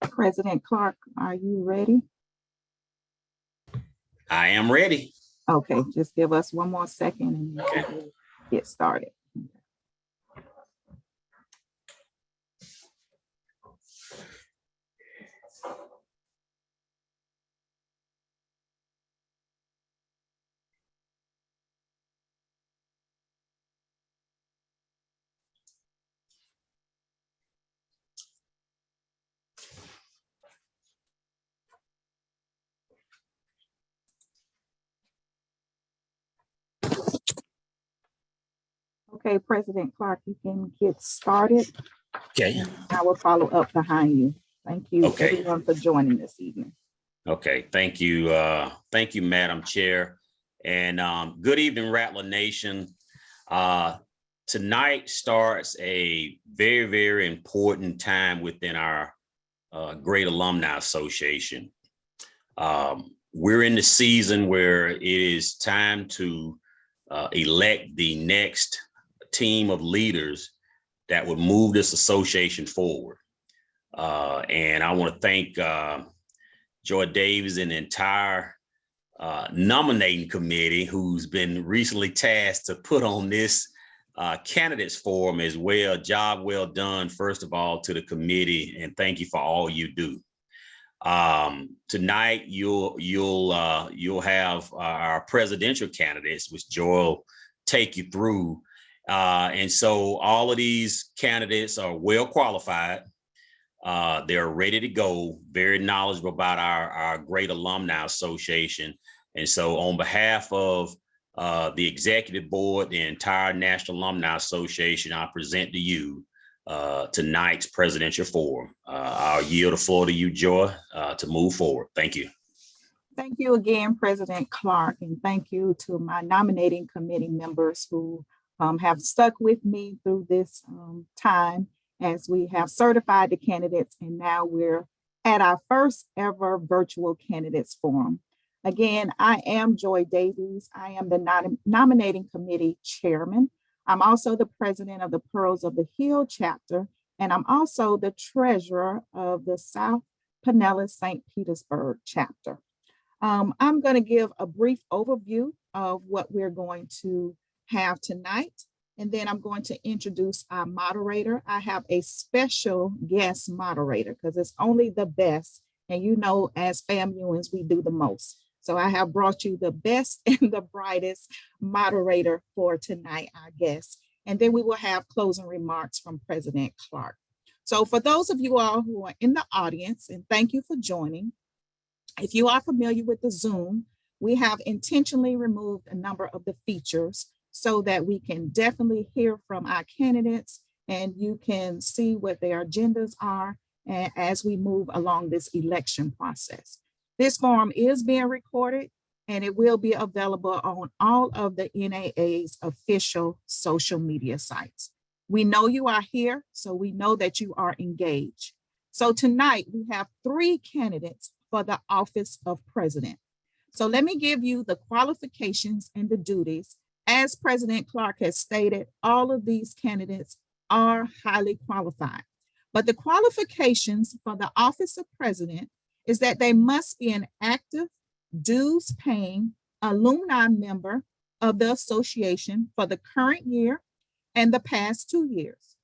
President Clark, are you ready? I am ready. Okay, just give us one more second and Okay. we'll get started. Okay, President Clark, you can get started. Okay. I will follow up behind you. Thank you, Okay. everyone, for joining this evening. Okay. Thank you. Thank you, Madam Chair. And good evening, Rattler Nation. Tonight starts a very, very important time within our Great Alumni Association. We're in the season where it is time to elect the next team of leaders that would move this association forward. And I want to thank Joy Davis and the entire nominating committee, who's been recently tasked to put on this candidates forum as well. Job well done, first of all, to the committee, and thank you for all you do. Tonight, you'll have our presidential candidates, which Joel will take you through. And so all of these candidates are well qualified. They're ready to go, very knowledgeable about our great alumni association. And so on behalf of the executive board, the entire National Alumni Association, I present to you tonight's presidential forum. I'll yield the floor to you, Joy, to move forward. Thank you. Thank you again, President Clark, and thank you to my nominating committee members who have stuck with me through this time as we have certified the candidates, and now we're at our first ever virtual candidates forum. Again, I am Joy Davies. I am the nominating committee chairman. I'm also the president of the Pearls of the Hill chapter, and I'm also the treasurer of the South Pinellas St. Petersburg chapter. I'm going to give a brief overview of what we're going to have tonight, and then I'm going to introduce our moderator. I have a special guest moderator because it's only the best, and you know, as FAMUans, we do the most. So I have brought you the best and the brightest moderator for tonight, our guest. And then we will have closing remarks from President Clark. So for those of you all who are in the audience, and thank you for joining, if you are familiar with the Zoom, we have intentionally removed a number of the features so that we can definitely hear from our candidates and you can see what their agendas are as we move along this election process. This forum is being recorded and it will be available on all of the NAA's official social media sites. We know you are here, so we know that you are engaged. So tonight we have 3 candidates for the office of president. So let me give you the qualifications and the duties. As President Clark has stated, all of these candidates are highly qualified. But the qualifications for the office of president is that they must be an active, dues-paying alumni member of the association for the current year and the past 2 years.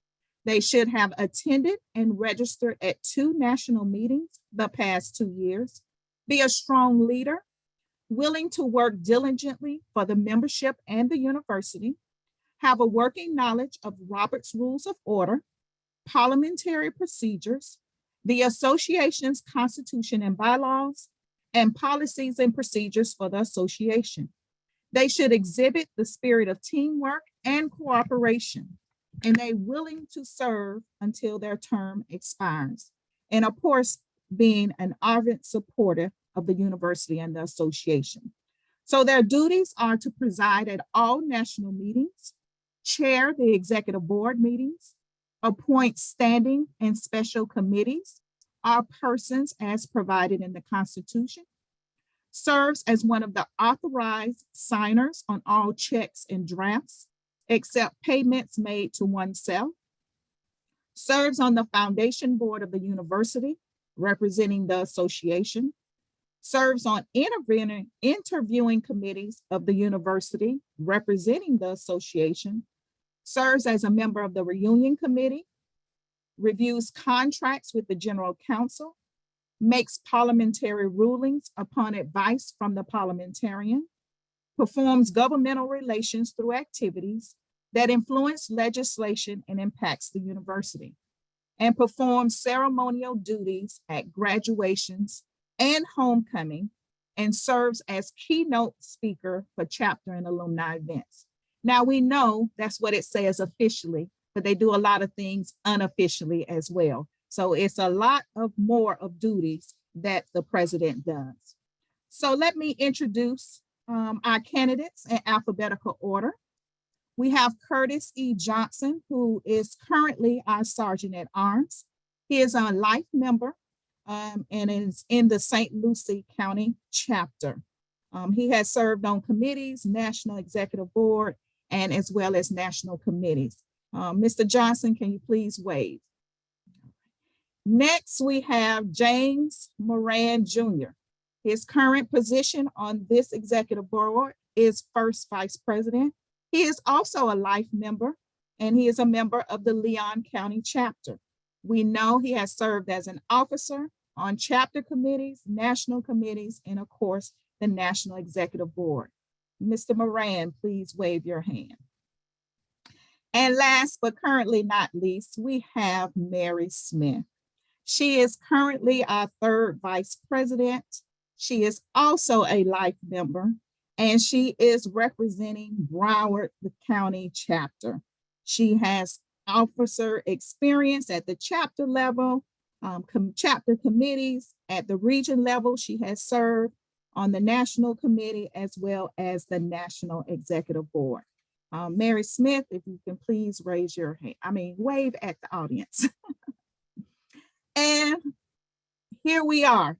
They should have attended and registered at 2 national meetings the past 2 years, be a strong leader, willing to work diligently for the membership and the university, have a working knowledge of Robert's Rules of Order, parliamentary procedures, the association's constitution and bylaws, and policies and procedures for the association. They should exhibit the spirit of teamwork and cooperation, and they're willing to serve until their term expires. And of course, being an ardent supporter of the university and the association. So their duties are to preside at all national meetings, chair the executive board meetings, appoint standing and special committees, or persons as provided in the Constitution, serves as one of the authorized signers on all checks and drafts, except payments made to oneself, serves on the foundation board of the university, representing the association, serves on interviewing committees of the university, representing the association, serves as a member of the reunion committee, reviews contracts with the general counsel, makes parliamentary rulings upon advice from the parliamentarian, performs governmental relations through activities that influence legislation and impacts the university, and performs ceremonial duties at graduations and homecoming, and serves as keynote speaker for chapter and alumni events. Now we know that's what it says officially, but they do a lot of things unofficially as well. So it's a lot of more of duties that the president does. So let me introduce our candidates in alphabetical order. We have Curtis E. Johnson, who is currently our Sergeant at Arms. He is a life member and is in the St. Lucie County chapter. He has served on committees, National Executive Board, and as well as national committees. Mr. Johnson, can you please wave? Next, we have James Moran Jr. His current position on this executive board is first vice president. He is also a life member, and he is a member of the Leon County chapter. We know he has served as an officer on chapter committees, national committees, and of course, the National Executive Board. Mr. Moran, please wave your hand. And last but currently not least, we have Mary Smith. She is currently our third vice president. She is also a life member, and she is representing Broward, the county chapter. She has officer experience at the chapter level, chapter committees. At the region level, she has served on the national committee as well as the National Executive Board. Mary Smith, if you can please raise your hand, wave at the audience. And here we are,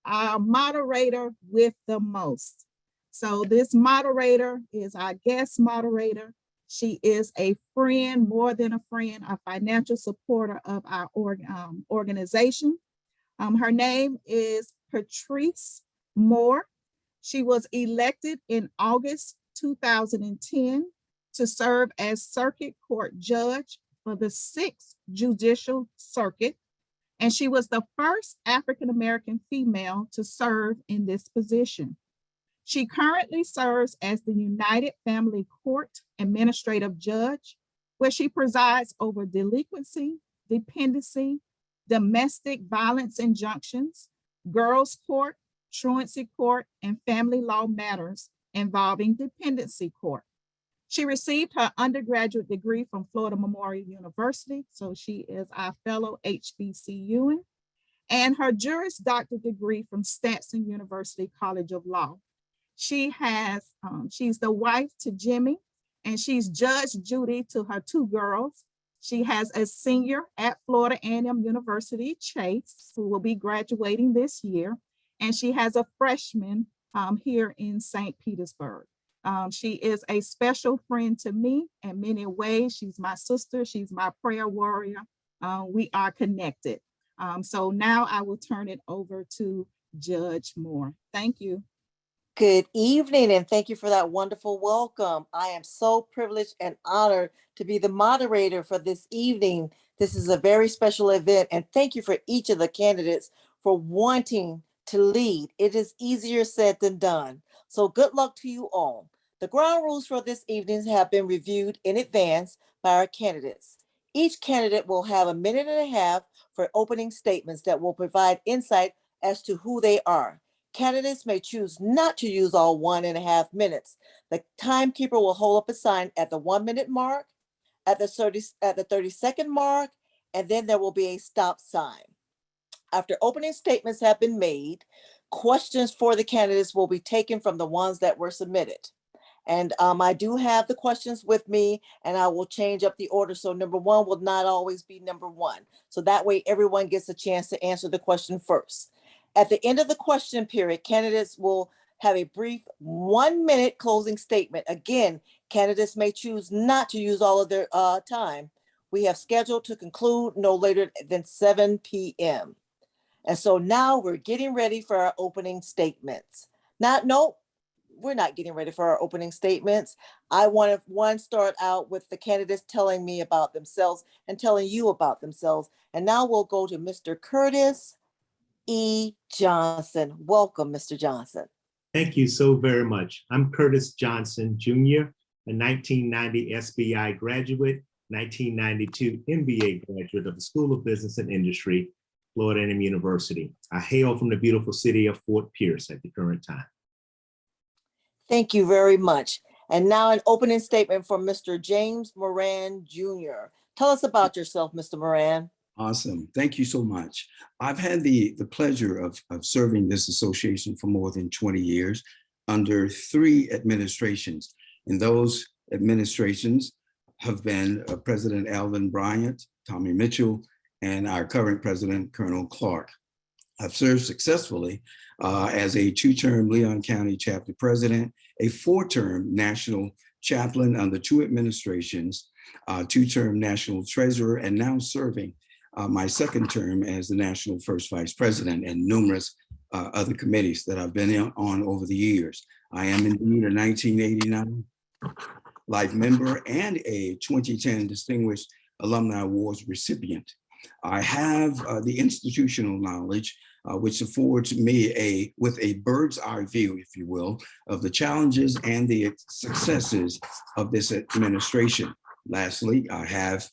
our moderator with the most. So this moderator is our guest moderator. She is a friend, more than a friend, a financial supporter of our organization. Her name is Patrice Moore. She was elected in August 2010 to serve as circuit court judge for the 6th Judicial Circuit. And she was the first African-American female to serve in this position. She currently serves as the United Family Court Administrative Judge, where she presides over delinquency, dependency, domestic violence injunctions, girls' court, truancy court, and family law matters involving dependency court. She received her undergraduate degree from Florida Memorial University, so she is our fellow HBCUan, and her Juris Doctor degree from Stetson University College of Law. She's the wife to Jimmy, and she's Judge Judy to her 2 girls. She has a senior at Florida A&M University, Chase, who will be graduating this year, and she has a freshman here in St. Petersburg. She is a special friend to me in many ways. She's my sister. She's my prayer warrior. We are connected. So now I will turn it over to Judge Moore. Thank you. Good evening, and thank you for that wonderful welcome. I am so privileged and honored to be the moderator for this evening. This is a very special event, and thank you for each of the candidates for wanting to lead. It is easier said than done. So good luck to you all. The ground rules for this evening have been reviewed in advance by our candidates. Each candidate will have 1.5 minutes for opening statements that will provide insight as to who they are. Candidates may choose not to use all 1.5 minutes. The timekeeper will hold up a sign at the 1 minute mark, at the 30-second mark, and then there will be a stop sign. After opening statements have been made, questions for the candidates will be taken from the ones that were submitted. And I do have the questions with me, and I will change up the order. So number 1 will not always be number 1. So that way everyone gets a chance to answer the question first. At the end of the question period, candidates will have a brief 1 minute closing statement. Again, candidates may choose not to use all of their time. We have scheduled to conclude no later than 7 p.m. And so now we're getting ready for our opening statements. We're not getting ready for our opening statements. I want to start out with the candidates telling me about themselves and telling you about themselves. And now we'll go to Mr. Curtis E. Johnson. Welcome, Mr. Johnson. Thank you so very much. I'm Curtis Johnson, Jr., a 1990 SBI graduate, 1992 MBA graduate of the School of Business and Industry, Florida A&M University. I hail from the beautiful city of Fort Pierce at the current time. Thank you very much. And now an opening statement from Mr. James Moran, Jr. Tell us about yourself, Mr. Moran. Awesome. Thank you so much. I've had the pleasure of serving this association for more than 20 years under 3 administrations. And those administrations have been President Alvin Bryant, Tommy Mitchell, and our current president, Colonel Clark. I've served successfully as a 2-term Leon County chapter president, a 4-term national chaplain under 2 administrations, 2-term national treasurer, and now serving my 2nd term as the national first vice president, and numerous other committees that I've been on over the years. I am indeed a 1989 Life member and a 2010 Distinguished Alumni Awards recipient. I have the institutional knowledge, which affords me with a bird's eye view, if you will, of the challenges and the successes of this administration. Lastly, I have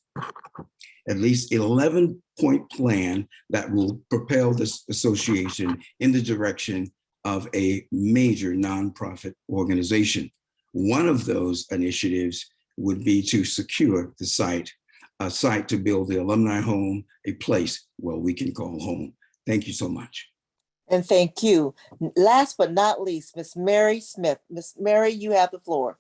at least 11-point plan that will propel this association in the direction of a major nonprofit organization. One of those initiatives would be to secure the site, a site to build the alumni home, a place where we can call home. Thank you so much. And thank you. Last but not least, Miss Mary Smith. Miss Mary, you have the floor.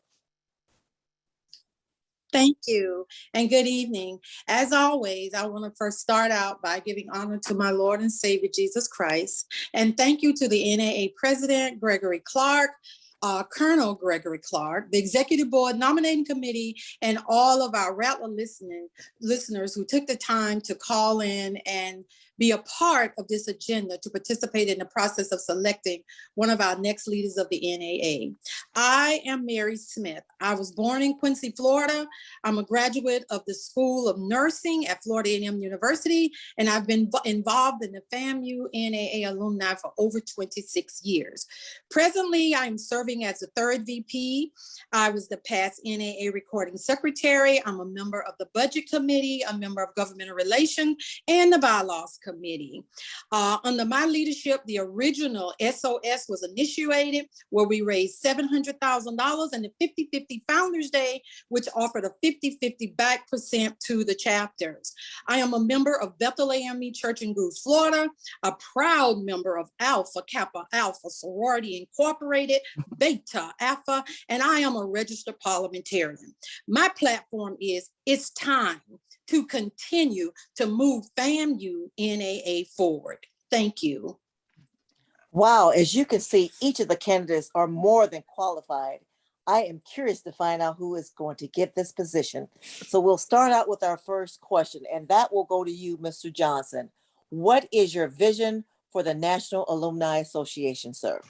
Thank you and good evening. As always, I want to first start out by giving honor to my Lord and Savior, Jesus Christ. And thank you to the NAA President, Gregory Clark, Colonel Gregory Clark, the Executive Board Nominating Committee, and all of our Rattler listeners who took the time to call in and be a part of this agenda to participate in the process of selecting one of our next leaders of the NAA. I am Mary Smith. I was born in Quincy, Florida. I'm a graduate of the School of Nursing at Florida A&M University, and I've been involved in the FAMU NAA alumni for over 26 years. Presently, I'm serving as the third VP. I was the past NAA recording secretary. I'm a member of the Budget Committee, a member of Governmental Relations, and the Bylaws Committee. Under my leadership, the original SOS was initiated, where we raised $700,000 and the 50-50 Founders Day, which offered a 50-50 back percent to the chapters. I am a member of Bethel AME Church in Goose, Florida, a proud member of Alpha Kappa Alpha Sorority Incorporated, Beta Alpha, and I am a registered parliamentarian. My platform is "It's time to continue to move FAMU NAA forward." Thank you. Wow, as you can see, each of the candidates are more than qualified. I am curious to find out who is going to get this position. So we'll start out with our first question, and that will go to you, Mr. Johnson. What is your vision for the National Alumni Association, sir?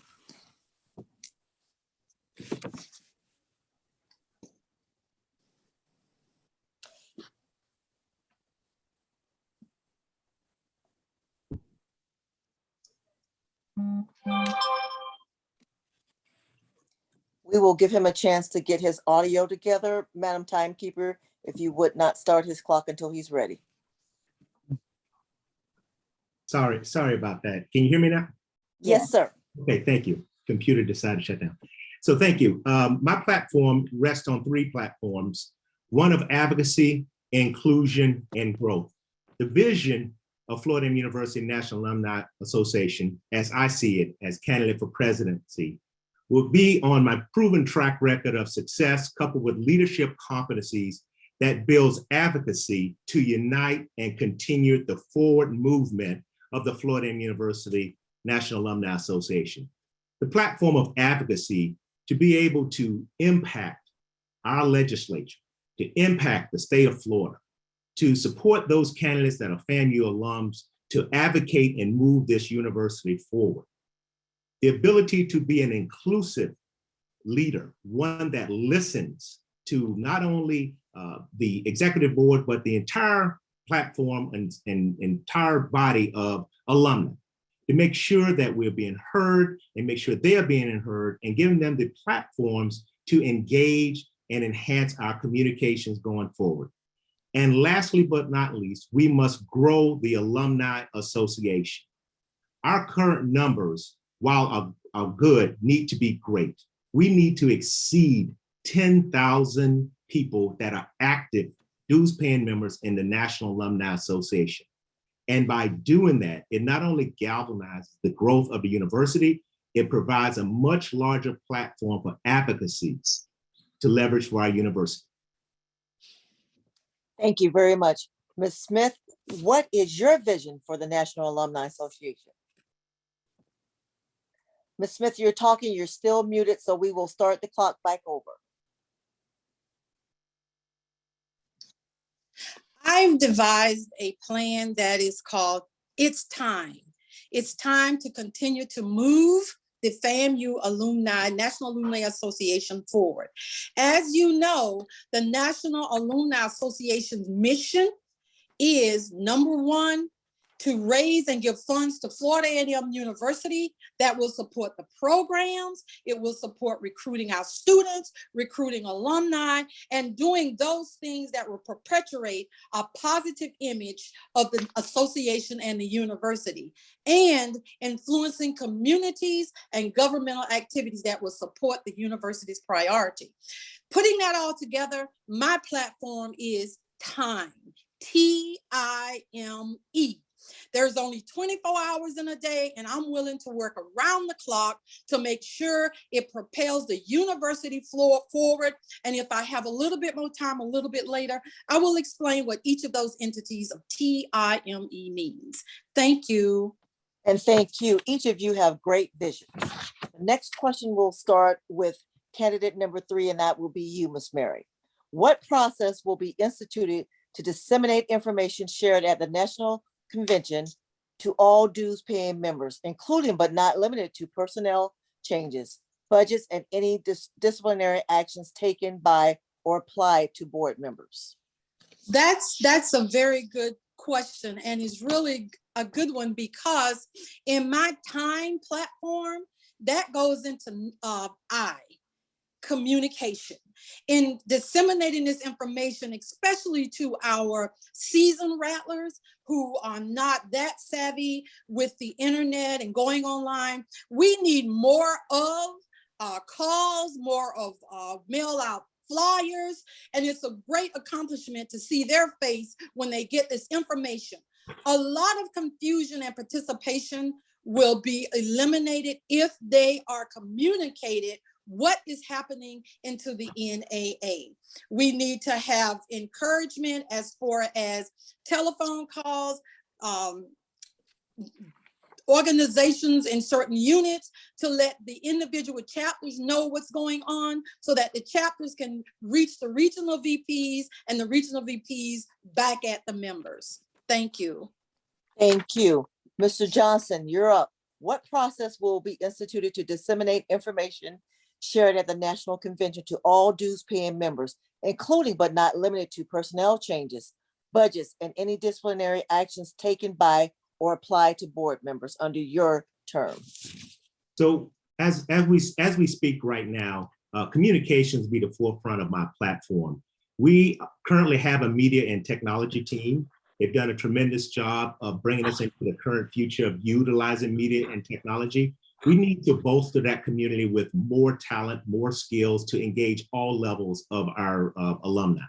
We will give him a chance to get his audio together. Madam Timekeeper, if you would not start his clock until he's ready. Sorry about that. Can you hear me now? Yes, sir. Okay, thank you. Computer decided to shut down. So thank you. My platform rests on 3 platforms, one of advocacy, inclusion, and growth. The vision of Florida A&M University National Alumni Association, as I see it as candidate for presidency, will be on my proven track record of success coupled with leadership competencies that builds advocacy to unite and continue the forward movement of the Florida A&M University National Alumni Association. The platform of advocacy to be able to impact our legislature, to impact the state of Florida, to support those candidates that are FAMU alums, to advocate and move this university forward. The ability to be an inclusive leader, one that listens to not only the executive board, but the entire platform and entire body of alumni, to make sure that we're being heard and make sure they're being heard and giving them the platforms to engage and enhance our communications going forward. And lastly, but not least, we must grow the Alumni Association. Our current numbers, while are good, need to be great. We need to exceed 10,000 people that are active dues-paying members in the National Alumni Association. And by doing that, it not only galvanizes the growth of the university, it provides a much larger platform for advocacy to leverage for our university. Thank you very much. Ms. Smith, what is your vision for the National Alumni Association? Ms. Smith, you're talking, you're still muted, so we will start the clock back over. I've devised a plan that is called "It's Time." It's time to continue to move the FAMU Alumni, National Alumni Association forward. As you know, the National Alumni Association's mission is, number one, to raise and give funds to Florida A&M University that will support the programs. It will support recruiting our students, recruiting alumni, and doing those things that will perpetuate a positive image of the association and the university, and influencing communities and governmental activities that will support the university's priority. Putting that all together, my platform is time, T-I-M-E. There's only 24 hours in a day, and I'm willing to work around the clock to make sure it propels the university forward. And if I have a little bit more time a little bit later, I will explain what each of those entities of T-I-M-E means. Thank you. And thank you. Each of you have great visions. The next question will start with candidate number 3, and that will be you, Ms. Mary. What process will be instituted to disseminate information shared at the National Convention to all dues paying members, including but not limited to personnel changes, budgets, and any disciplinary actions taken by or applied to board members? That's a very good question, and is really a good one, because in my time platform, that goes into communication. In disseminating this information, especially to our seasoned rattlers who are not that savvy with the internet and going online, we need more of calls, more of mail out flyers, and it's a great accomplishment to see their face when they get this information. A lot of confusion and participation will be eliminated if they are communicated what is happening into the NAA. We need to have encouragement as far as telephone calls, organizations in certain units to let the individual chapters know what's going on, so that the chapters can reach the regional VPs and the regional VPs back at the members. Thank you. Thank you. Mr. Johnson, you're up. What process will be instituted to disseminate information shared at the National Convention to all dues paying members, including but not limited to personnel changes, budgets, and any disciplinary actions taken by or applied to board members under your term? So as we speak right now, communications be the forefront of my platform. We currently have a media and technology team. They've done a tremendous job of bringing us into the current future of utilizing media and technology. We need to bolster that community with more talent, more skills to engage all levels of our alumni.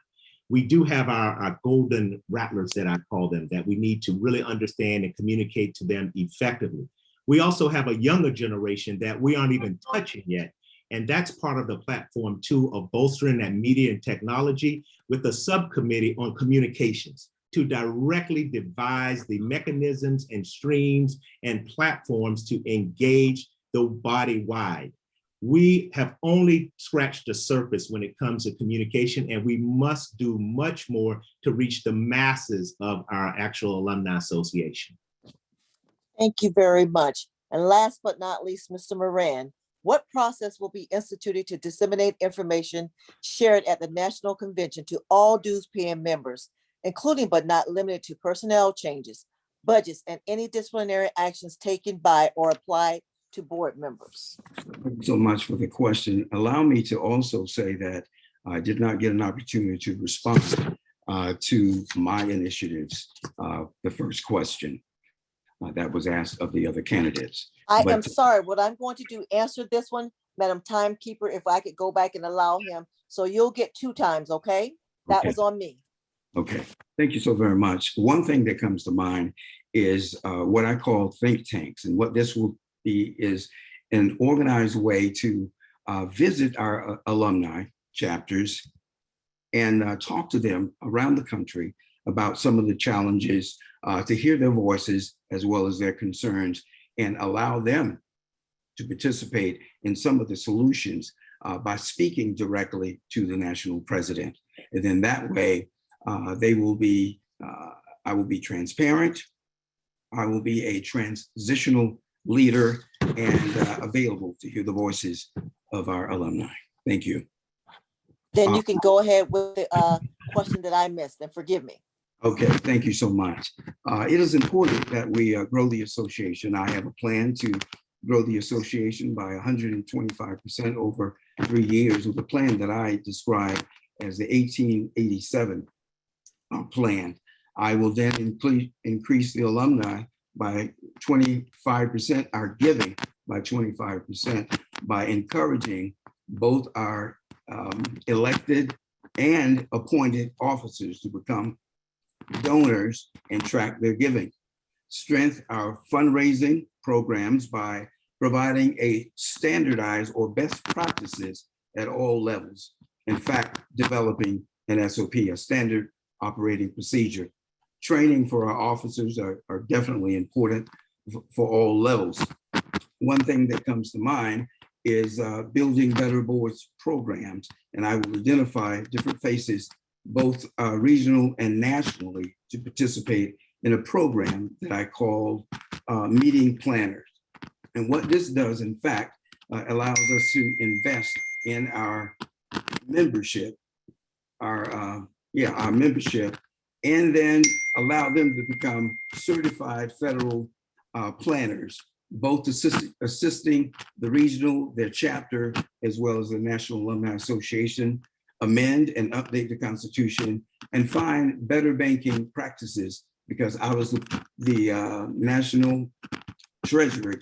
We do have our golden rattlers, that I call them, that we need to really understand and communicate to them effectively. We also have a younger generation that we aren't even touching yet. And that's part of the platform too, of bolstering that media and technology with a subcommittee on communications to directly devise the mechanisms and streams and platforms to engage the body wide. We have only scratched the surface when it comes to communication, and we must do much more to reach the masses of our actual alumni association. Thank you very much. And last but not least, Mr. Moran, what process will be instituted to disseminate information shared at the National Convention to all dues paying members, including but not limited to personnel changes, budgets, and any disciplinary actions taken by or applied to board members? Thank you so much for the question. Allow me to also say that I did not get an opportunity to respond to my initiatives, the first question that was asked of the other candidates. I am sorry, what I'm going to do, answer this one, Madam Timekeeper, if I could go back and allow him. So you'll get 2 times, okay? That was on me. Okay, thank you so very much. One thing that comes to mind is what I call think tanks, and what this will be is an organized way to visit our alumni chapters and talk to them around the country about some of the challenges, to hear their voices as well as their concerns, and allow them to participate in some of the solutions by speaking directly to the national president. And then that way, I will be transparent, I will be a transitional leader and available to hear the voices of our alumni. Thank you. Then you can go ahead with the question that I missed, and forgive me. Okay, thank you so much. It is important that we grow the association. I have a plan to grow the association by 125% over 3 years with a plan that I describe as the 1887 plan. I will then increase the alumni by 25%, our giving by 25%, by encouraging both our elected and appointed officers to become donors and track their giving. Strengthen our fundraising programs by providing a standardized or best practices at all levels. In fact, developing an SOP, a standard operating procedure. Training for our officers are definitely important for all levels. One thing that comes to mind is building better boards programs, and I will identify different faces, both regional and nationally, to participate in a program that I call meeting planners. And what this does, in fact, allows us to invest in our membership, our membership, and then allow them to become certified federal planners, both assisting the regional, their chapter, as well as the National Alumni Association, amend and update the Constitution, and find better banking practices, because I was the national treasurer,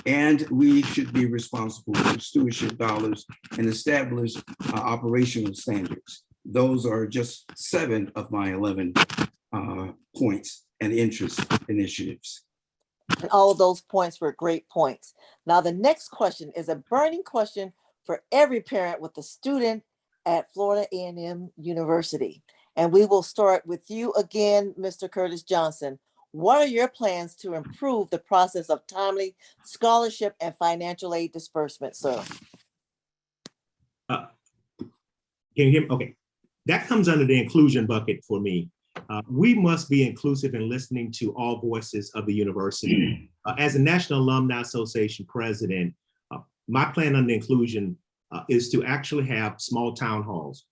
and we should be responsible for stewardship dollars and establish operational standards. Those are just 7 of my 11 points and interest initiatives. And all of those points were great points. Now, the next question is a burning question for every parent with a student at Florida A&M University. And we will start with you again, Mr. Curtis Johnson. What are your plans to improve the process of timely scholarship and financial aid disbursement, sir? Can you hear me? Okay. That comes under the inclusion bucket for me. We must be inclusive in listening to all voices of the university. As a National Alumni Association president, my plan on the inclusion is to actually have small town halls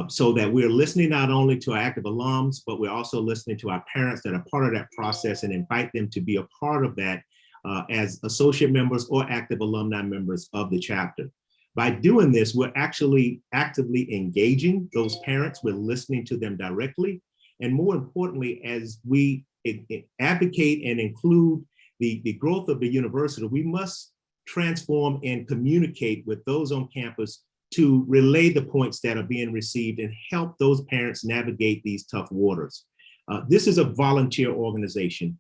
so that we're listening not only to our active alums, but we're also listening to our parents that are part of that process and invite them to be a part of that as associate members or active alumni members of the chapter. By doing this, we're actually actively engaging those parents. We're listening to them directly. And more importantly, as we advocate and include the growth of the university, we must transform and communicate with those on campus to relay the points that are being received and help those parents navigate these tough waters. This is a volunteer organization.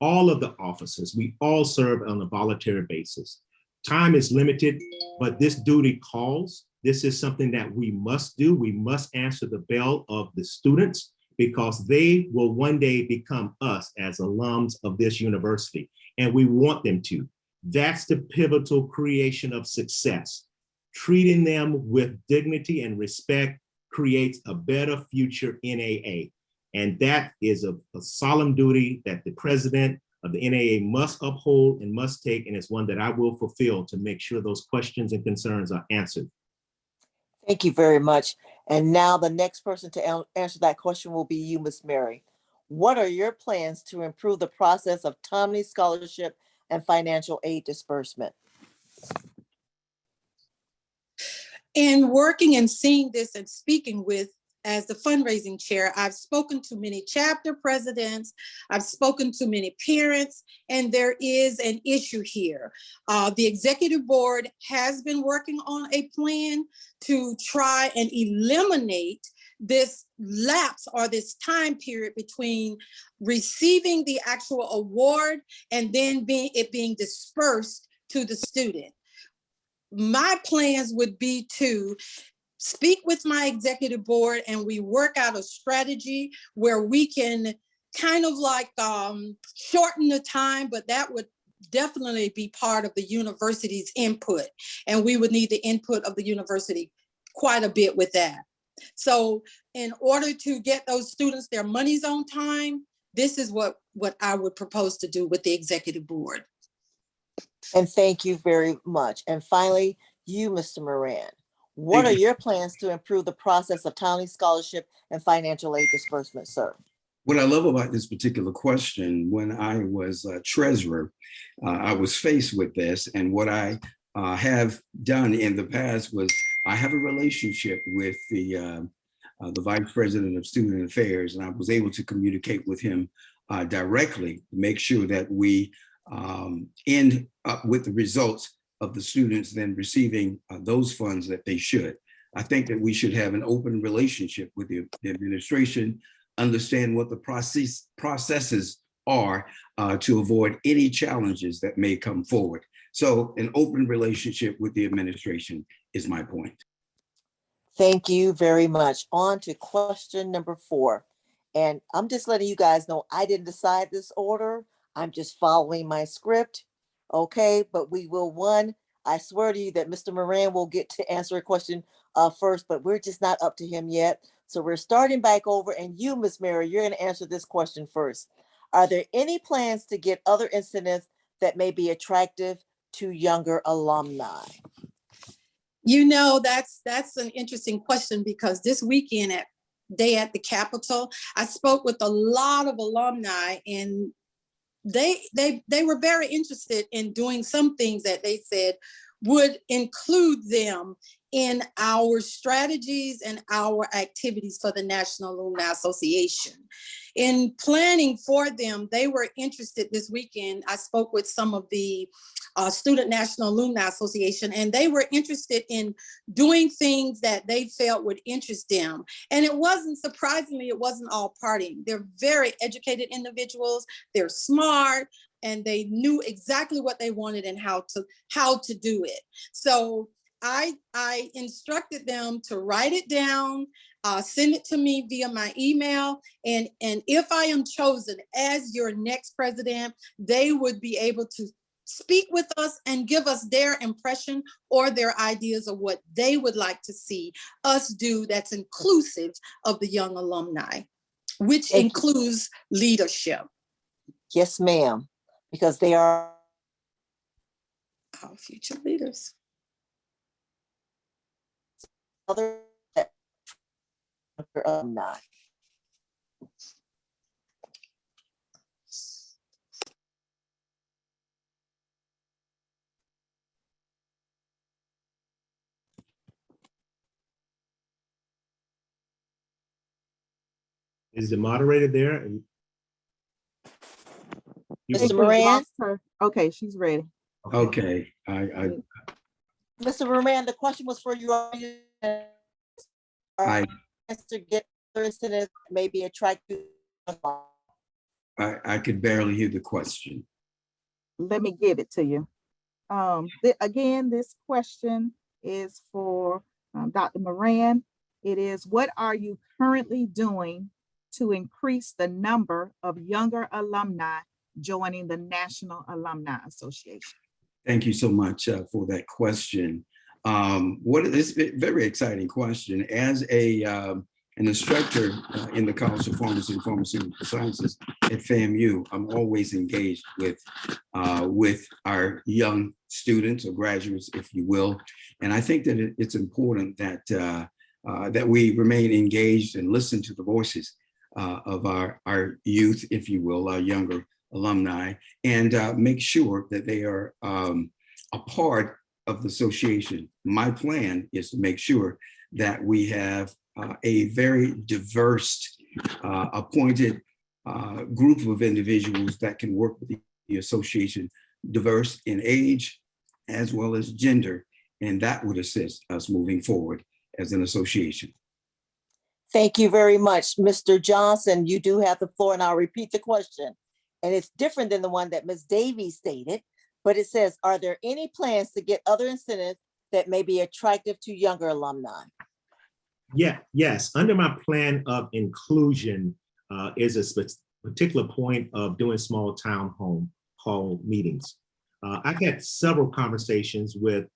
All of the officers, we all serve on a voluntary basis. Time is limited, but this duty calls. This is something that we must do. We must answer the bell of the students, because they will one day become us as alums of this university, and we want them to. That's the pivotal creation of success. Treating them with dignity and respect creates a better future NAA. And that is a solemn duty that the president of the NAA must uphold and must take, and it's one that I will fulfill to make sure those questions and concerns are answered. Thank you very much. And now the next person to answer that question will be you, Ms. Mary. What are your plans to improve the process of timely scholarship and financial aid disbursement? In working and seeing this and speaking with, as the fundraising chair, I've spoken to many chapter presidents, I've spoken to many parents, and there is an issue here. The executive board has been working on a plan to try and eliminate this lapse or this time period between receiving the actual award and then being dispersed to the student. My plans would be to speak with my executive board and we work out a strategy where we can kind of like shorten the time, but that would definitely be part of the university's input. And we would need the input of the university quite a bit with that. So in order to get those students their monies on time, this is what I would propose to do with the executive board. And thank you very much. And finally, you, Mr. Moran, what are your plans to improve the process of timely scholarship and financial aid disbursement, sir? What I love about this particular question, when I was treasurer, I was faced with this, and what I have done in the past was I have a relationship with the Vice President of Student Affairs, and I was able to communicate with him directly to make sure that we end up with the results of the students then receiving those funds that they should. I think that we should have an open relationship with the administration, understand what the processes are to avoid any challenges that may come forward. So an open relationship with the administration is my point. Thank you very much. On to question number 4. And I'm just letting you guys know I didn't decide this order. I'm just following my script. Okay, but we will I swear to you that Mr. Moran will get to answer a question first, but we're just not up to him yet. So we're starting back over, and you, Ms. Mary, you're going to answer this question first. Are there any plans to get other incidents that may be attractive to younger alumni? You know, that's an interesting question, because this weekend at the Capitol, I spoke with a lot of alumni, and they were very interested in doing some things that they said would include them in our strategies and our activities for the National Alumni Association. In planning for them, they were interested this weekend. I spoke with some of the Student National Alumni Association, and they were interested in doing things that they felt would interest them. And it wasn't, surprisingly, it wasn't all partying. They're very educated individuals. They're smart, and they knew exactly what they wanted and how to do it. So I instructed them to write it down, send it to me via my email, and if I am chosen as your next president, they would be able to speak with us and give us their impression or their ideas of what they would like to see us do that's inclusive of the young alumni, which includes leadership. Yes, ma'am, because they are our future leaders. Other alumni. Is the moderator there? Mr. Moran? Okay, she's ready. Okay, Mr. Moran, the question was for you. To get incidents maybe attractive. I could barely hear the question. Let me give it to you. Again, this question is for Dr. Moran. It is, what are you currently doing to increase the number of younger alumni joining the National Alumni Association? Thank you so much for that question. It's a very exciting question. As an instructor in the College of Pharmacy and Pharmaceutical Sciences at FAMU, I'm always engaged with our young students or graduates, if you will. And I think that it's important that that we remain engaged and listen to the voices of our youth, if you will, our younger alumni, and make sure that they are a part of the association. My plan is to make sure that we have a very diverse appointed group of individuals that can work with the association, diverse in age as well as gender, and that would assist us moving forward as an association. Thank you very much, Mr. Johnson. You do have the floor, and I'll repeat the question. And it's different than the one that Ms. Davies stated, but it says, are there any plans to get other incentives that may be attractive to younger alumni? Yes. Under my plan of inclusion is a particular point of doing small town hall meetings. I've had several conversations with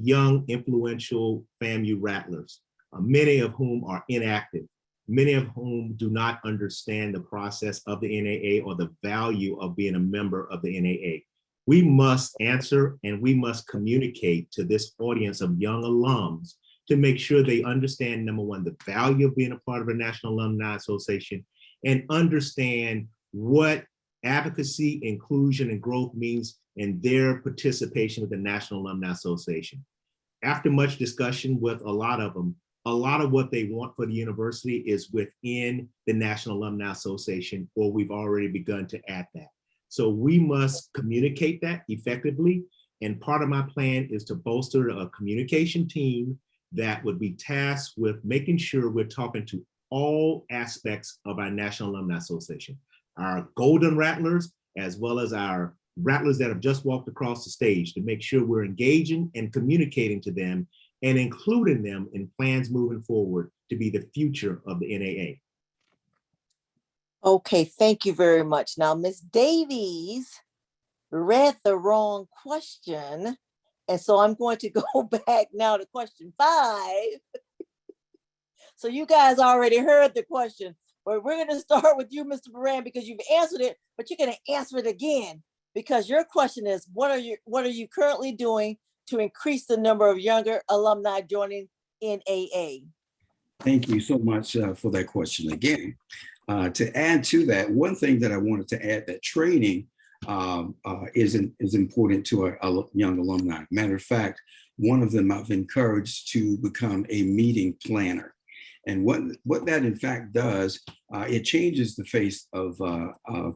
young, influential FAMU rattlers, many of whom are inactive. many of whom do not understand the process of the NAA or the value of being a member of the NAA. We must answer and we must communicate to this audience of young alums to make sure they understand, number one, the value of being a part of a National Alumni Association, and understand what advocacy, inclusion, and growth means in their participation with the National Alumni Association. After much discussion with a lot of them, a lot of what they want for the university is within the National Alumni Association, or we've already begun to add that. So we must communicate that effectively. And part of my plan is to bolster a communication team that would be tasked with making sure we're talking to all aspects of our National Alumni Association, our golden rattlers, as well as our rattlers that have just walked across the stage, to make sure we're engaging and communicating to them and including them in plans moving forward to be the future of the NAA. Okay, thank you very much. Now, Ms. Davies read the wrong question. And so I'm going to go back now to question 5. So you guys already heard the question, but we're going to start with you, Mr. Moran, because you've answered it, but you're going to answer it again, because your question is, what are you currently doing to increase the number of younger alumni joining NAA? Thank you so much for that question again. To add to that, one thing that I wanted to add, that training is important to our young alumni. Matter of fact, one of them I've encouraged to become a meeting planner. And what that in fact does, it changes the face of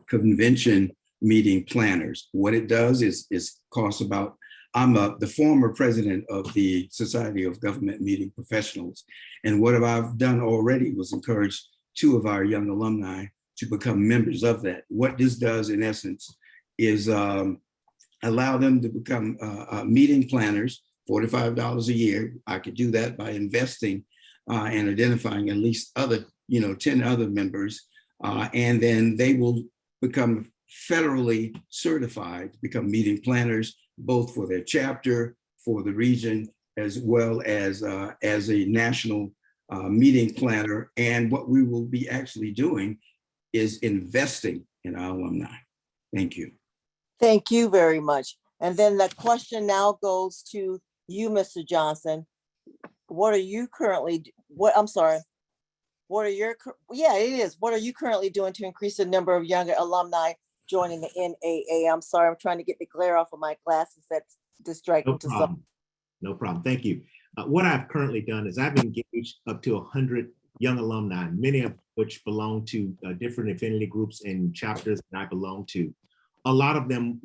convention meeting planners. What it does is costs about, I'm the former president of the Society of Government Meeting Professionals. And what I've done already was encourage 2 of our young alumni to become members of that. What this does in essence is allow them to become meeting planners, $45 a year. I could do that by investing and identifying at least 10 other members. And then they will become federally certified to become meeting planners, both for their chapter, for the region, as well as a national meeting planner. And what we will be actually doing is investing in our alumni. Thank you. Thank you very much. And then the question now goes to you, Mr. Johnson. What are you currently, what are you currently doing to increase the number of younger alumni joining the NAA? I'm sorry, I'm trying to get the glare off of my glasses. That's distracting to some. No problem. Thank you. What I've currently done is I've engaged up to 100 young alumni, many of which belong to different affinity groups and chapters that I belong to. A lot of them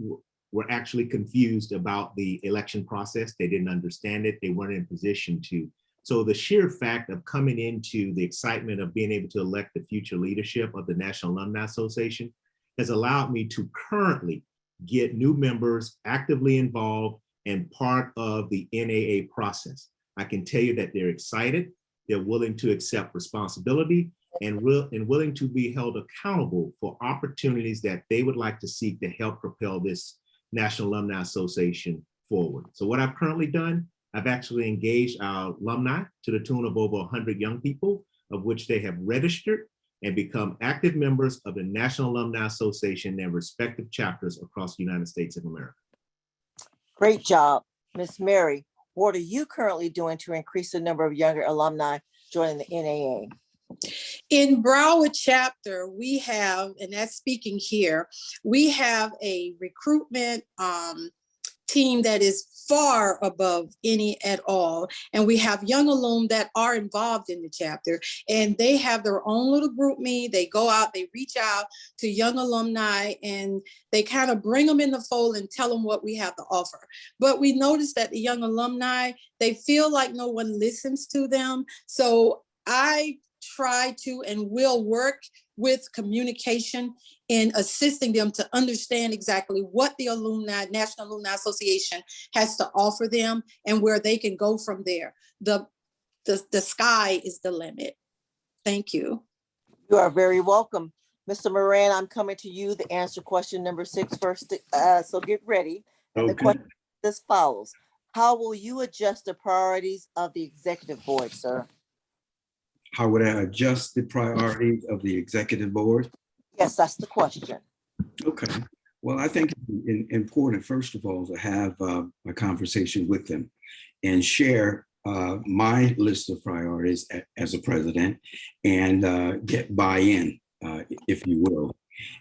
were actually confused about the election process. They didn't understand it. They weren't in position to. So the sheer fact of coming into the excitement of being able to elect the future leadership of the National Alumni Association has allowed me to currently get new members actively involved and part of the NAA process. I can tell you that they're excited, they're willing to accept responsibility, and willing to be held accountable for opportunities that they would like to seek to help propel this National Alumni Association forward. So what I've currently done, I've actually engaged our alumni to the tune of over 100 young people, of which they have registered and become active members of the National Alumni Association in their respective chapters across the United States of America. Great job. Miss Mary, what are you currently doing to increase the number of younger alumni joining the NAA? In Broward chapter, we have, and that's speaking here, we have a recruitment team that is far above any at all. And we have young alum that are involved in the chapter, and they have their own little group me. They go out, they reach out to young alumni, and they kind of bring them in the fold and tell them what we have to offer. But we noticed that the young alumni, they feel like no one listens to them. So I try to and will work with communication in assisting them to understand exactly what the National Alumni Association has to offer them and where they can go from there. The sky is the limit. Thank you. You are very welcome. Mr. Moran, I'm coming to you to answer question number 6 first. So get ready. And the question is as follows. How will you adjust the priorities of the executive board, sir? How would I adjust the priorities of the executive board? Yes, that's the question. Okay. Well, I think it's important, first of all, to have a conversation with them and share my list of priorities as a president and get buy-in, if you will.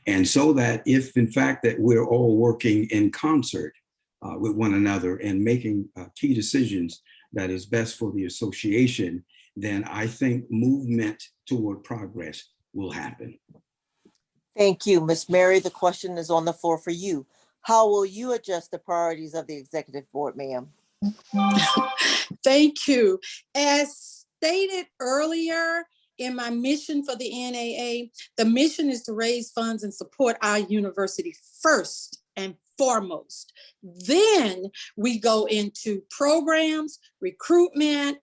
And so that if in fact that we're all working in concert with one another and making key decisions that is best for the association, then I think movement toward progress will happen. Thank you, Ms. Mary. The question is on the floor for you. How will you adjust the priorities of the executive board, ma'am? Thank you. As stated earlier in my mission for the NAA, the mission is to raise funds and support our university first and foremost. Then we go into programs, recruitment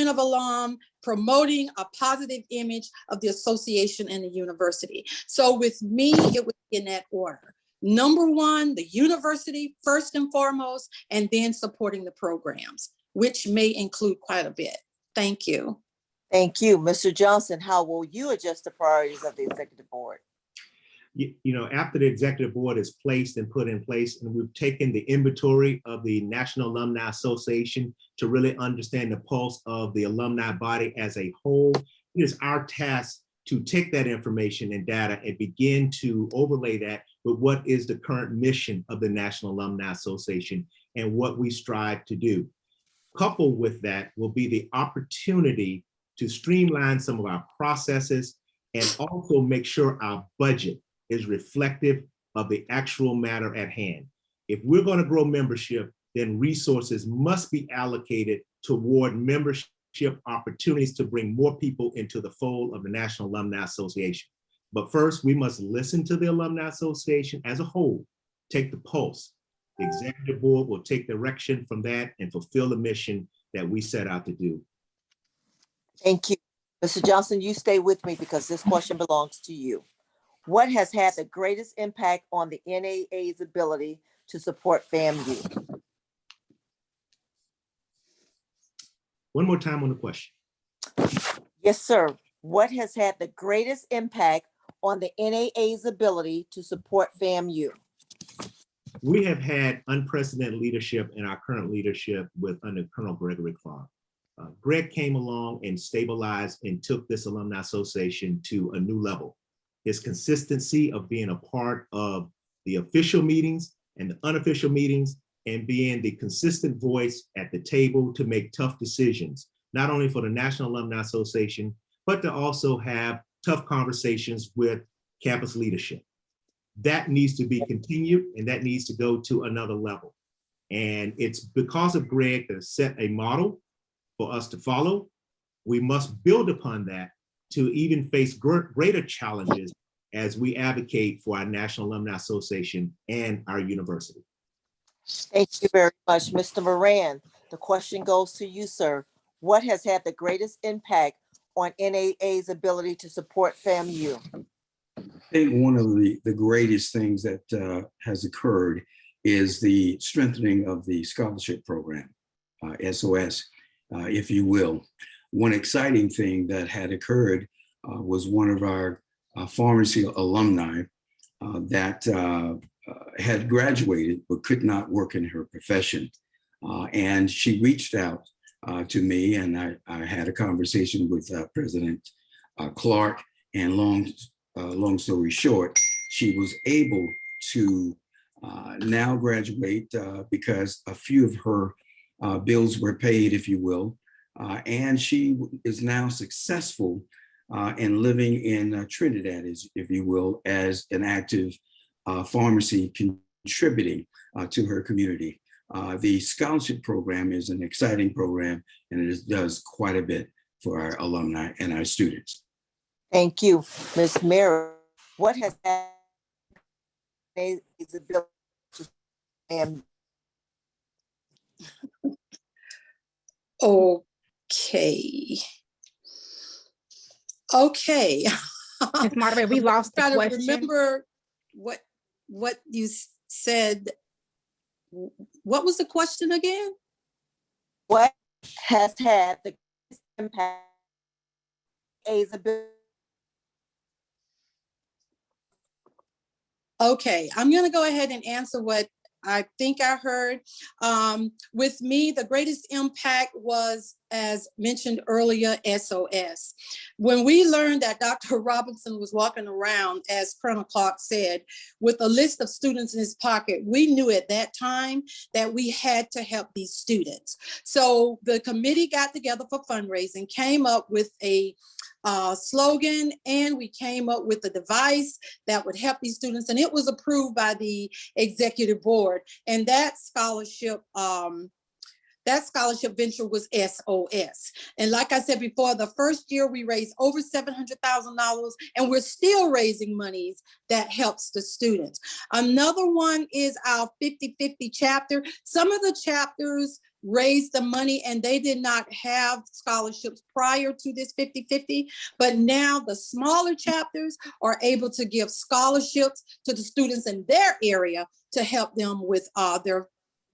of alum, promoting a positive image of the association and the university. So with me, it was in that order. Number one, the university first and foremost, and then supporting the programs, which may include quite a bit. Thank you. Thank you. Mr. Johnson, how will you adjust the priorities of the executive board? You know, after the executive board is placed and put in place, and we've taken the inventory of the National Alumni Association to really understand the pulse of the alumni body as a whole, it is our task to take that information and data and begin to overlay that with what is the current mission of the National Alumni Association and what we strive to do. Coupled with that will be the opportunity to streamline some of our processes and also make sure our budget is reflective of the actual matter at hand. If we're going to grow membership, then resources must be allocated toward membership opportunities to bring more people into the fold of the National Alumni Association. But first, we must listen to the Alumni Association as a whole, take the pulse. The executive board will take direction from that and fulfill the mission that we set out to do. Thank you. Mr. Johnson, you stay with me because this question belongs to you. What has had the greatest impact on the NAA's ability to support FAMU? One more time on the question. Yes, sir. What has had the greatest impact on the NAA's ability to support FAMU? We have had unprecedented leadership in our current leadership under Colonel Gregory Clark. Greg came along and stabilized and took this alumni association to a new level. His consistency of being a part of the official meetings and the unofficial meetings and being the consistent voice at the table to make tough decisions, not only for the National Alumni Association, but to also have tough conversations with campus leadership. That needs to be continued and that needs to go to another level. And it's because of Greg that set a model for us to follow. We must build upon that to even face greater challenges as we advocate for our National Alumni Association and our university. Thank you very much, Mr. Moran. The question goes to you, sir. What has had the greatest impact on NAA's ability to support FAMU? I think one of the greatest things that has occurred is the strengthening of the scholarship program, SOS, if you will. One exciting thing that had occurred was one of our pharmacy alumni that had graduated but could not work in her profession. And she reached out to me and I had a conversation with President Clark, and long story short, she was able to now graduate because a few of her bills were paid, if you will, and she is now successful and living in Trinidad, if you will, as an active pharmacy contributing to her community. The scholarship program is an exciting program and it does quite a bit for our alumni and our students. Thank you, Ms. Mary. What has NAA's ability to FAMU? Okay. Ms. Moderator, we lost the Trying to question. remember what you said. What was the question again? What has had the greatest impact A's ability. Okay, I'm going to go ahead and answer what I think I heard. With me, the greatest impact was, as mentioned earlier, SOS. When we learned that Dr. Robinson was walking around, as Colonel Clark said, with a list of students in his pocket, we knew at that time that we had to help these students. So the committee got together for fundraising, came up with a slogan, and we came up with a device that would help these students, and it was approved by the executive board. And that scholarship venture was SOS. And like I said before, the first year we raised over $700,000, and we're still raising monies that helps the students. Another one is our 50-50 chapter. Some of the chapters raised the money and they did not have scholarships prior to this 50-50, but now the smaller chapters are able to give scholarships to the students in their area to help them with their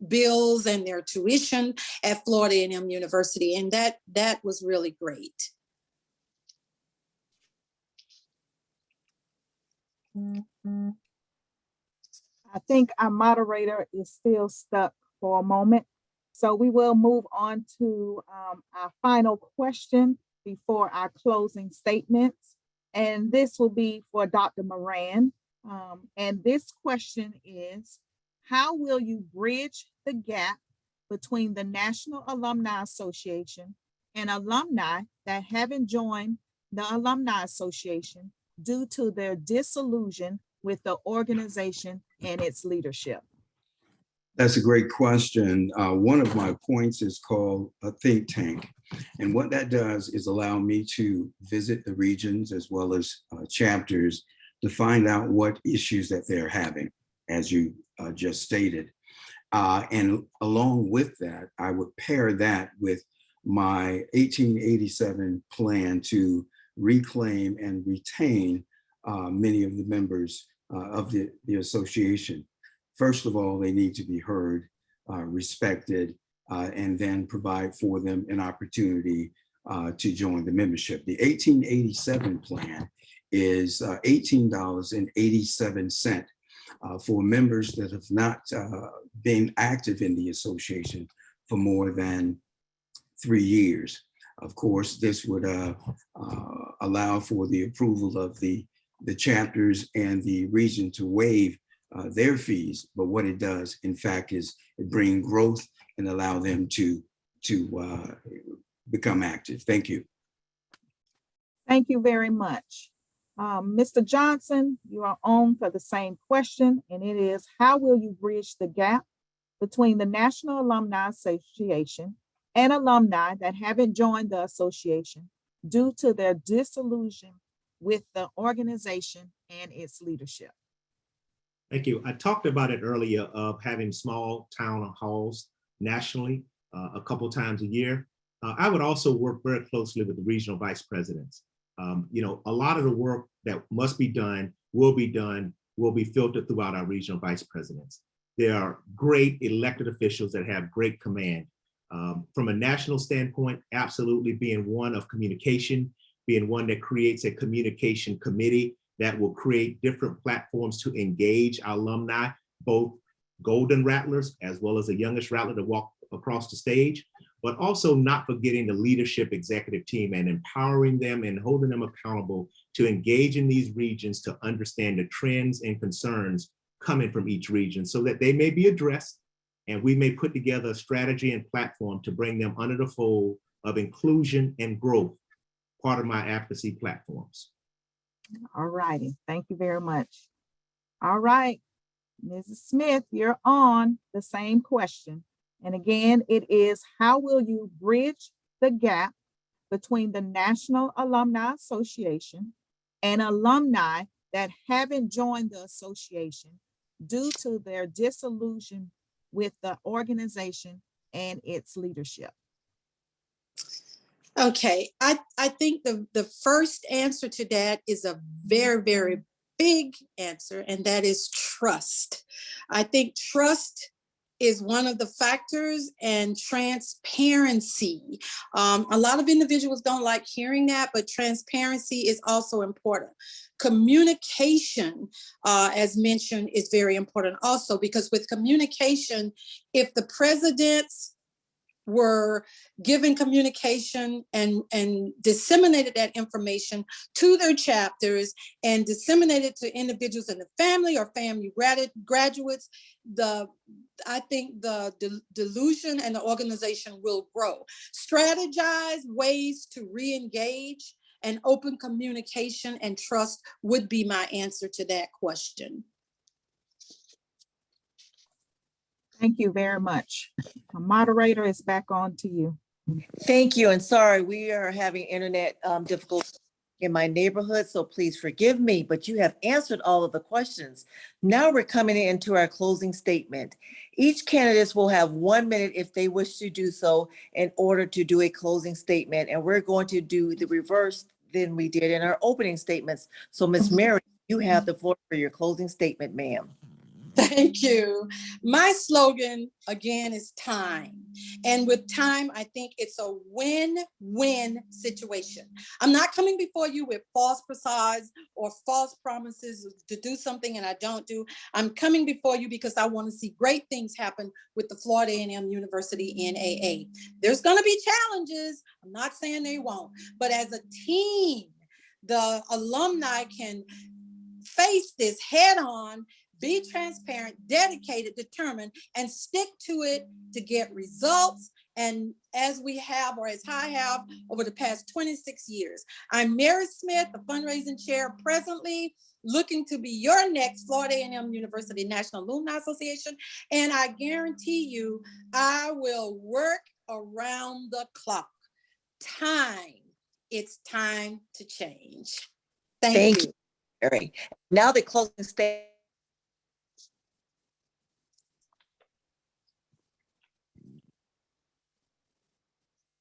bills and their tuition at Florida A&M University. And that was really great. I think our moderator is still stuck for a moment. So we will move on to our final question before our closing statements. And this will be for Dr. Moran. And this question is, how will you bridge the gap between the National Alumni Association and alumni that haven't joined the Alumni Association due to their disillusion with the organization and its leadership? That's a great question. One of my points is called a think tank. And what that does is allow me to visit the regions as well as chapters to find out what issues that they're having, as you just stated. And along with that, I would pair that with my 1887 plan to reclaim and retain many of the members of the association. First of all, they need to be heard, respected, and then provide for them an opportunity to join the membership. The 1887 plan is $18.87 for members that have not been active in the association for more than 3 years. Of course, this would allow for the approval of the chapters and the region to waive their fees, but what it does, in fact, is it bring growth and allow them to become active. Thank you. Thank you very much. Mr. Johnson, you are on for the same question, and it is, how will you bridge the gap between the National Alumni Association and alumni that haven't joined the association due to their disillusion with the organization and its leadership? Thank you. I talked about it earlier of having small town halls nationally a couple times a year. I would also work very closely with the regional vice presidents. A lot of the work that must be done, will be filtered throughout our regional vice presidents. They are great elected officials that have great command. From a national standpoint, absolutely being one of communication, being one that creates a communication committee that will create different platforms to engage our alumni, both golden rattlers as well as the youngest rattler to walk across the stage, but also not forgetting the leadership executive team and empowering them and holding them accountable to engage in these regions to understand the trends and concerns coming from each region so that they may be addressed and we may put together a strategy and platform to bring them under the fold of inclusion and growth, part of my advocacy platforms. All righty, thank you very much. All right, Mrs. Smith, you're on the same question. And again, it is, how will you bridge the gap between the National Alumni Association and alumni that haven't joined the association due to their disillusion with the organization and its leadership? Okay, I think the first answer to that is a very, very big answer, and that is trust. I think trust is one of the factors, and transparency. A lot of individuals don't like hearing that, but transparency is also important. Communication, as mentioned, is very important also, because with communication, if the presidents were given communication and disseminated that information to their chapters and disseminated to individuals in the family or family graduates, I think the delusion and the organization will grow. Strategize ways to re-engage, and open communication and trust would be my answer to that question. Thank you very much. The moderator is back on to you. Thank you, and sorry, we are having internet difficulties in my neighborhood, so please forgive me, but you have answered all of the questions. Now we're coming into our closing statement. Each candidate will have 1 minute if they wish to do so in order to do a closing statement, and we're going to do the reverse than we did in our opening statements. So Ms. Mary, you have the floor for your closing statement, ma'am. Thank you. My slogan, again, is time. And with time, I think it's a win-win situation. I'm not coming before you with false facades or false promises to do something and I don't do. I'm coming before you because I want to see great things happen with the Florida A&M University NAA. There's going to be challenges. I'm not saying they won't, but as a team, the alumni can face this head on, be transparent, dedicated, determined, and stick to it to get results. And as we have, or as I have over the past 26 years, I'm Mary Smith, the fundraising chair presently, looking to be your next Florida A&M University National Alumni Association. And I guarantee you, I will work around the clock. It's time to change. Thank you. All right. Now the closing statement.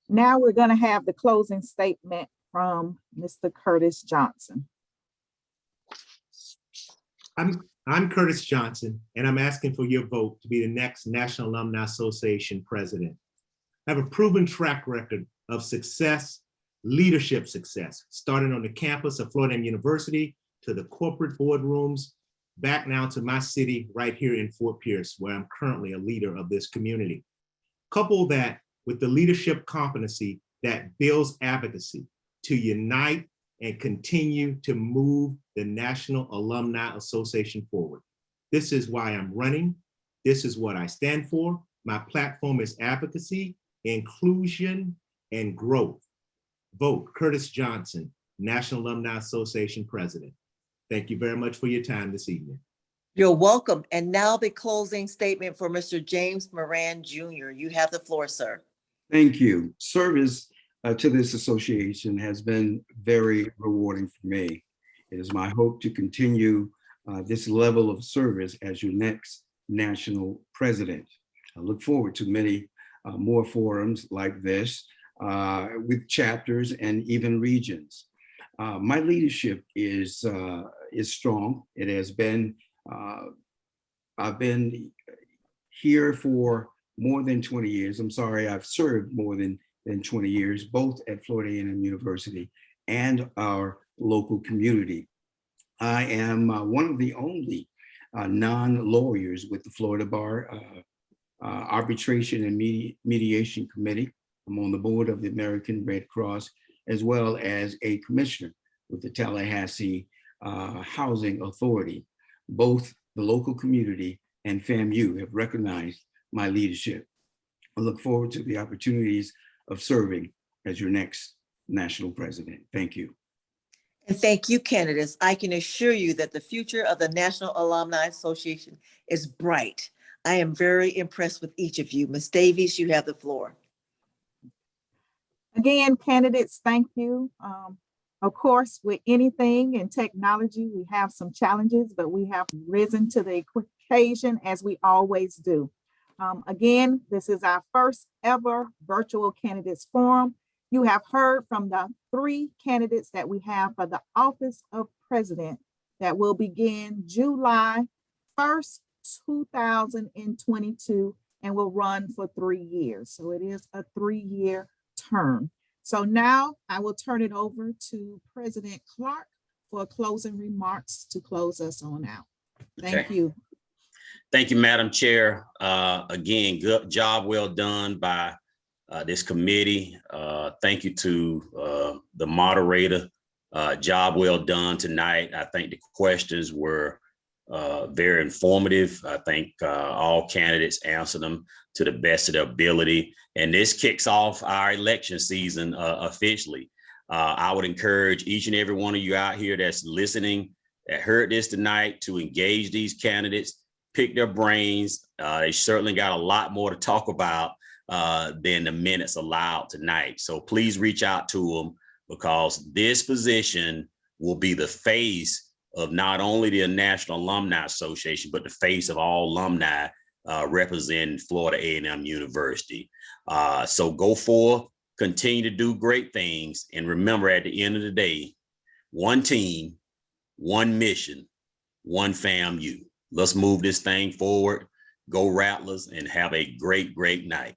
Now we're going to have the closing statement from Mr. Curtis Johnson. I'm Curtis Johnson, and I'm asking for your vote to be the next National Alumni Association president. I have a proven track record of success, leadership success, starting on the campus of Florida A&M University to the corporate boardrooms, back now to my city right here in Fort Pierce, where I'm currently a leader of this community. Couple that with the leadership competency that builds advocacy to unite and continue to move the National Alumni Association forward. This is why I'm running. This is what I stand for. My platform is advocacy, inclusion, and growth. Vote Curtis Johnson, National Alumni Association President. Thank you very much for your time this evening. You're welcome. And now the closing statement for Mr. James Moran, Jr. You have the floor, sir. Thank you. Service to this association has been very rewarding for me. It is my hope to continue this level of service as your next national president. I look forward to many more forums like this with chapters and even regions. My leadership is strong. It has been, I've been here for more than 20 years. I'm sorry, I've served more than 20 years, both at Florida A&M University and our local community. I am one of the only non-lawyers with the Florida Bar Arbitration and Mediation Committee. I'm on the board of the American Red Cross, as well as a commissioner with the Tallahassee Housing Authority. Both the local community and FAMU have recognized my leadership. I look forward to the opportunities of serving as your next national president. Thank you. And thank you, candidates. I can assure you that the future of the National Alumni Association is bright. I am very impressed with each of you. Ms. Davies, you have the floor. Again, candidates, thank you. Of course, with anything in technology, we have some challenges, but we have risen to the occasion as we always do. Again, this is our first ever virtual candidates forum. You have heard from the 3 candidates that we have for the office of president that will begin July 1st, 2022 and will run for 3 years. So it is a 3-year term. So now I will turn it over to President Clark for closing remarks to close us on out. Thank Okay. you. Thank you, Madam Chair. Again, good job well done by this committee. Thank you to the moderator. Job well done tonight. I think the questions were very informative. I think all candidates answered them to the best of their ability. And this kicks off our election season officially. I would encourage each and every one of you out here that's listening, that heard this tonight, to engage these candidates, pick their brains. They certainly got a lot more to talk about than the minutes allowed tonight. So please reach out to them, because this position will be the face of not only the National Alumni Association, but the face of all alumni representing Florida A&M University. So go forth, continue to do great things. And remember, at the end of the day, one team, one mission, one FAMU. Let's move this thing forward. Go Rattlers, and have a great, great night.